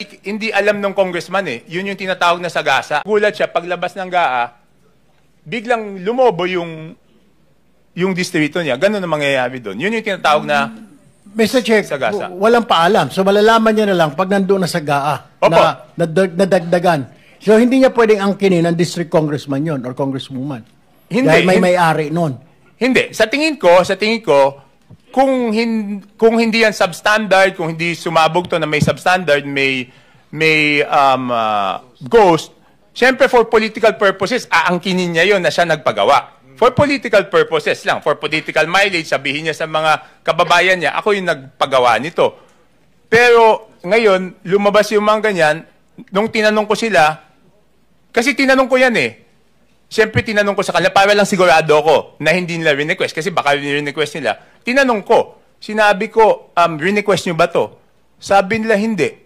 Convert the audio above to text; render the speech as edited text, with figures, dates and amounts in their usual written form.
Hindi alam ng congressman eh. Yun yung tinatawag na sagasa. Gulat siya, paglabas ng GAA, biglang lumobo yung distrito niya. Ganun ang mangyayari doon. Yun yung tinatawag na Mr. Chair, sagasa. walang paalam. So malalaman niya na lang pag nandoon na sa GAA Opo. na nadagdagan. So hindi niya pwedeng angkinin ng district congressman yon or congresswoman. Hindi. Dahil may-ari nun. Hindi. Sa tingin ko, kung hindi yan substandard, kung hindi sumabog to na may substandard, may ghost, syempre for political purposes, aangkinin niya yon na siya nagpagawa. For political purposes lang, for political mileage, sabihin niya sa mga kababayan niya, ako yung nagpagawa nito. Pero ngayon, lumabas yung mga ganyan, nung tinanong ko sila, kasi tinanong ko yan eh, siyempre tinanong ko sa kanila, para lang sigurado ako na hindi nila request kasi baka request nila. Tinanong ko, sinabi ko, request nyo ba to? Sabi nila hindi.